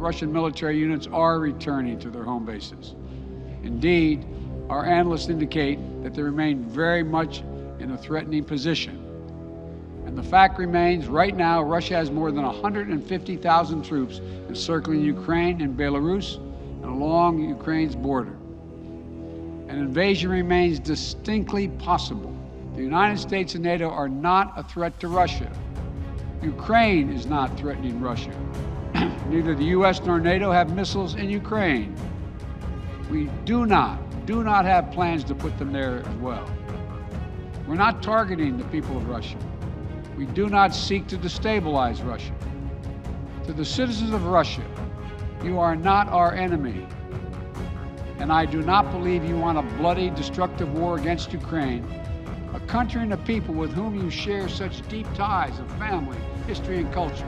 Russian military units are returning to their home bases. Indeed, our analysts indicate that they remain very much in a threatening position. And the fact remains, right now, Russia has more than 150,000 troops encircling Ukraine and Belarus and along Ukraine's border. An invasion remains distinctly possible. The United States and NATO are not a threat to Russia. Ukraine is not threatening Russia. Neither the U.S. nor NATO have missiles in Ukraine. We do not have plans to put them there as well. We're not targeting the people of Russia. We do not seek to destabilize Russia. To the citizens of Russia, you are not our enemy. And I do not believe you want a bloody, destructive war against Ukraine, a country and a people with whom you share such deep ties of family, history, and culture.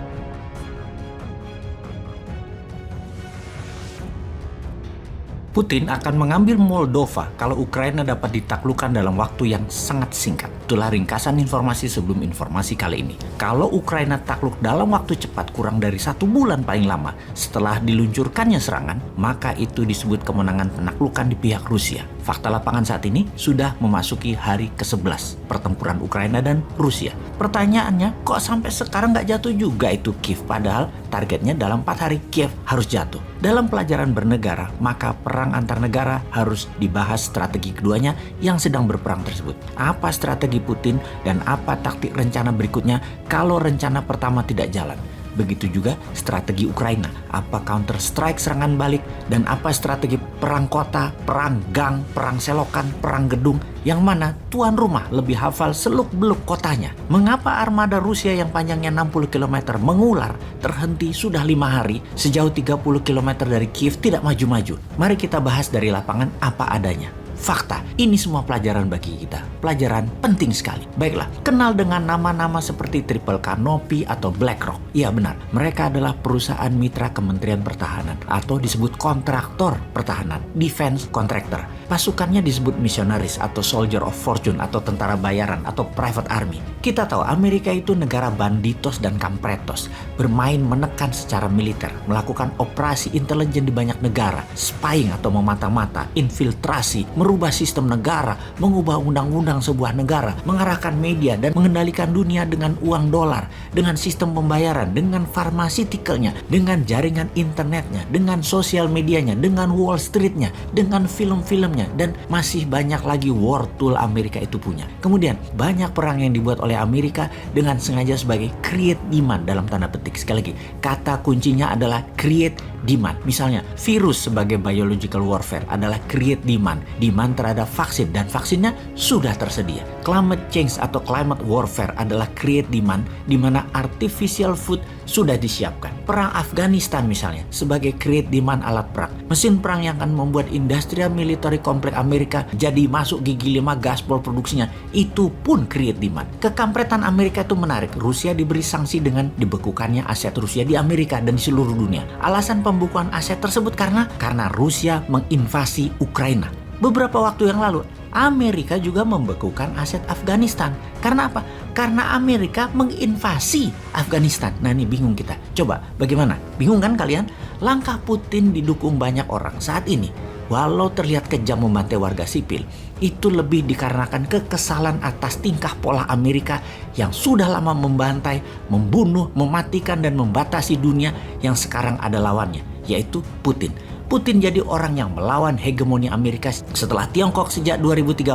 Putin akan mengambil Moldova kalau Ukraina dapat ditaklukkan dalam waktu yang sangat singkat. Itulah ringkasan informasi sebelum informasi kali ini. Kalau Ukraina takluk dalam waktu cepat kurang dari 1 bulan paling lama setelah diluncurkannya serangan, maka itu disebut kemenangan penaklukan di pihak Rusia. Fakta lapangan saat ini sudah memasuki hari ke-11 pertempuran Ukraina dan Rusia. Pertanyaannya, kok sampai sekarang nggak jatuh juga itu Kiev? Padahal targetnya dalam 4 hari Kiev harus jatuh. Dalam pelajaran bernegara, maka perang antar negara harus dibahas strategi keduanya yang sedang berperang tersebut. Apa strategi Putin dan apa taktik rencana berikutnya kalau rencana pertama tidak jalan? Begitu juga strategi Ukraina, apa counter strike serangan balik, dan apa strategi perang kota, perang gang, perang selokan, perang gedung, yang mana tuan rumah lebih hafal seluk-beluk kotanya. Mengapa armada Rusia yang panjangnya 60 km mengular terhenti sudah 5 hari sejauh 30 km dari Kiev tidak maju-maju? Mari kita bahas dari lapangan apa adanya. Fakta, ini semua pelajaran bagi kita. Pelajaran penting sekali. Baiklah, kenal dengan nama-nama seperti Triple Canopy atau BlackRock. Iya benar, mereka adalah perusahaan mitra Kementerian Pertahanan atau disebut kontraktor pertahanan, defense contractor. Pasukannya disebut missionaries atau soldier of fortune atau tentara bayaran atau private army. Kita tahu Amerika itu negara banditos dan kampretos, bermain menekan secara militer, melakukan operasi intelijen di banyak negara, spying atau memata-mata, infiltrasi, merubah sistem negara, mengubah undang-undang sebuah negara, mengarahkan media dan mengendalikan dunia dengan uang dolar, dengan sistem pembayaran, dengan pharmaceuticalnya, dengan jaringan internetnya, dengan sosial medianya, dengan Wall Streetnya, dengan film-filmnya, dan masih banyak lagi war tool Amerika itu punya. Kemudian banyak perang yang dibuat oleh Amerika dengan sengaja sebagai create demand dalam tanda petik. Sekali lagi, kata kuncinya adalah create demand. Misalnya, virus sebagai biological warfare adalah create demand terhadap vaksin, dan vaksinnya sudah tersedia. Climate change atau climate warfare adalah create demand di mana artificial food sudah disiapkan. Perang Afghanistan misalnya sebagai create demand alat perang. Mesin perang yang akan membuat industrial military complex Amerika jadi masuk gigi 5 gaspol produksinya, itu pun create demand. Kekampretan Amerika itu menarik. Rusia diberi sanksi dengan dibekukannya aset Rusia di Amerika dan di seluruh dunia. Alasan pembukuan aset tersebut karena Rusia menginvasi Ukraina. Beberapa waktu yang lalu, Amerika juga membekukan aset Afghanistan. Karena apa? Karena Amerika menginvasi Afghanistan. Nah ini bingung kita. Coba bagaimana? Bingung kan kalian? Langkah Putin didukung banyak orang saat ini. Walau terlihat kejam membantai warga sipil, itu lebih dikarenakan kekesalan atas tingkah pola Amerika yang sudah lama membantai, membunuh, mematikan, dan membatasi dunia yang sekarang ada lawannya, yaitu Putin. Putin jadi orang yang melawan hegemoni Amerika setelah Tiongkok sejak 2013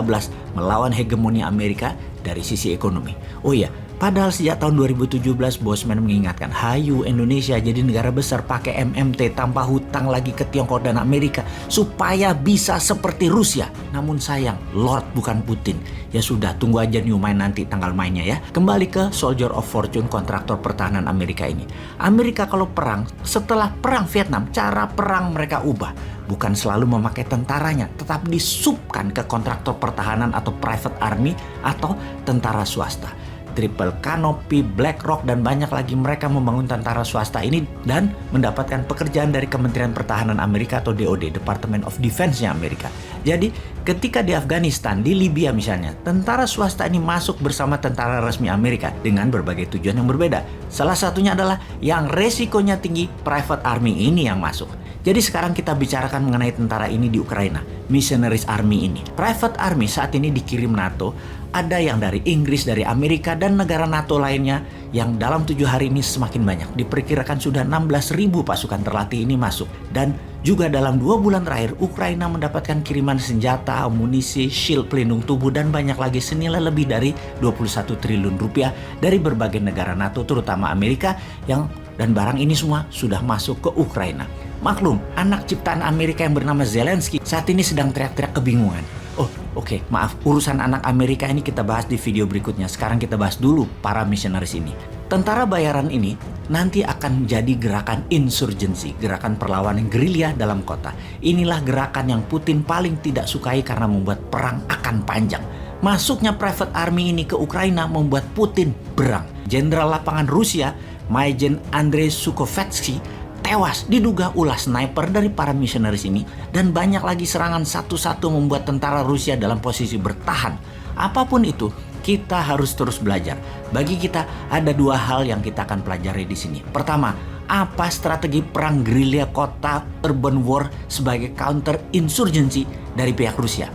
melawan hegemoni Amerika dari sisi ekonomi. Oh iya, padahal sejak tahun 2017 Bosman mengingatkan, hayu Indonesia jadi negara besar pakai MMT tanpa hutang lagi ke Tiongkok dan Amerika supaya bisa seperti Rusia. Namun sayang, Lord bukan Putin. Ya sudah, tunggu aja new main nanti tanggal mainnya ya. Kembali ke Soldier of Fortune, kontraktor pertahanan Amerika ini. Amerika kalau perang, setelah perang Vietnam, cara perang mereka ubah. Bukan selalu memakai tentaranya, tetapi disubkan ke kontraktor pertahanan atau private army atau tentara swasta. Triple Canopy, BlackRock, dan banyak lagi mereka membangun tentara swasta ini dan mendapatkan pekerjaan dari Kementerian Pertahanan Amerika atau DoD, Department of Defense-nya Amerika. Jadi ketika di Afghanistan, di Libya misalnya, tentara swasta ini masuk bersama tentara resmi Amerika dengan berbagai tujuan yang berbeda. Salah satunya adalah yang resikonya tinggi, private army ini yang masuk. Jadi sekarang kita bicarakan mengenai tentara ini di Ukraina, Missionaries Army ini. Private Army saat ini dikirim NATO, ada yang dari Inggris, dari Amerika, dan negara NATO lainnya yang dalam 7 hari ini semakin banyak. Diperkirakan sudah 16.000 pasukan terlatih ini masuk. Dan juga dalam 2 bulan terakhir, Ukraina mendapatkan kiriman senjata, amunisi, shield pelindung tubuh, dan banyak lagi senilai lebih dari 21 triliun rupiah dari berbagai negara NATO, terutama Amerika, dan barang ini semua sudah masuk ke Ukraina. Maklum, anak ciptaan Amerika yang bernama Zelensky saat ini sedang teriak-teriak kebingungan. Oke, maaf, urusan anak Amerika ini kita bahas di video berikutnya. Sekarang kita bahas dulu para misionaris ini. Tentara bayaran ini nanti akan jadi gerakan insurgensi, gerakan perlawanan gerilya dalam kota. Inilah gerakan yang Putin paling tidak sukai karena membuat perang akan panjang. Masuknya private army ini ke Ukraina membuat Putin berang. Jenderal lapangan Rusia, Majen Andrei Sukhovetsky, tewas diduga ulah sniper dari para misionaris ini, dan banyak lagi serangan satu-satu membuat tentara Rusia dalam posisi bertahan. Apapun itu, kita harus terus belajar. Bagi kita ada 2 hal yang kita akan pelajari di sini. Pertama, apa strategi perang gerilya kota urban war sebagai counter insurgency dari pihak Rusia?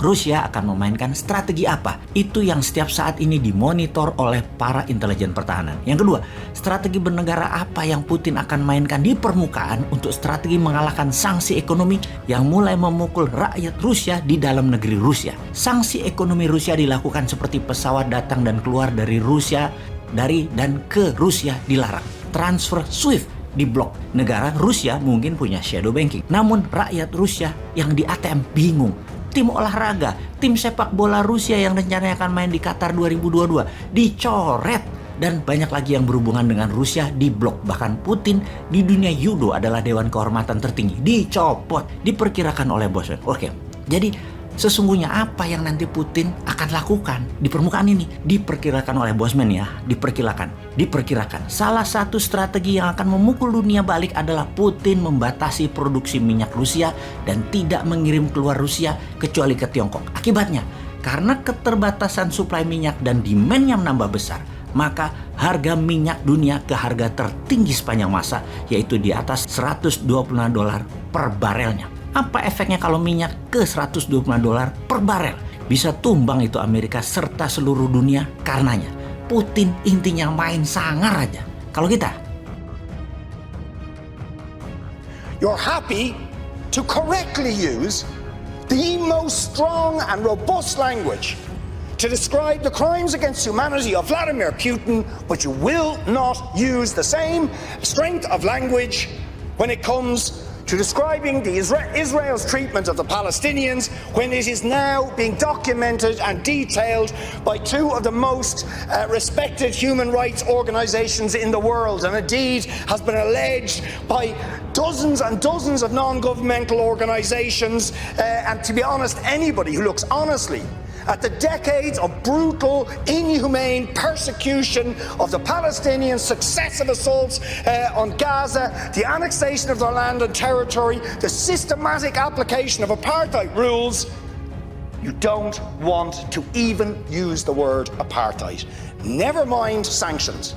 Rusia akan memainkan strategi apa? Itu yang setiap saat ini dimonitor oleh para intelijen pertahanan. Yang kedua, strategi bernegara apa yang Putin akan mainkan di permukaan untuk strategi mengalahkan sanksi ekonomi yang mulai memukul rakyat Rusia di dalam negeri Rusia. Sanksi ekonomi Rusia dilakukan seperti pesawat datang dan keluar dari Rusia, dari dan ke Rusia dilarang. Transfer SWIFT diblok. Negara Rusia mungkin punya shadow banking, namun rakyat Rusia yang di ATM bingung. Tim olahraga, tim sepak bola Rusia yang rencananya akan main di Qatar 2022 dicoret, dan banyak lagi yang berhubungan dengan Rusia diblok. Bahkan Putin di dunia judo adalah dewan kehormatan tertinggi dicopot, diperkirakan oleh Bosman. Oke, jadi sesungguhnya apa yang nanti Putin akan lakukan di permukaan ini diperkirakan oleh Bosman ya, diperkirakan. Salah satu strategi yang akan memukul dunia balik adalah Putin membatasi produksi minyak Rusia dan tidak mengirim keluar Rusia kecuali ke Tiongkok. Akibatnya, karena keterbatasan suplai minyak dan demand yang menambah besar, maka harga minyak dunia ke harga tertinggi sepanjang masa, yaitu di atas $126 per barelnya. Apa efeknya kalau minyak ke $126 per barel? Bisa tumbang itu Amerika serta seluruh dunia karenanya. Putin intinya main sangar aja. Kalau kita, you're happy to correctly use the most strong and robust language to describe the crimes against humanity of Vladimir Putin, but you will not use the same strength of language when it comes to describing Israel's treatment of the Palestinians, when it is now being documented and detailed by 2 of the most respected human rights organizations in the world, and indeed has been alleged by dozens and dozens of non-governmental organizations, and to be honest, anybody who looks honestly at the decades of brutal, inhumane persecution of the Palestinians, successive assaults on Gaza, the annexation of their land and territory, the systematic application of apartheid rules, you don't want to even use the word apartheid. Never mind sanctions.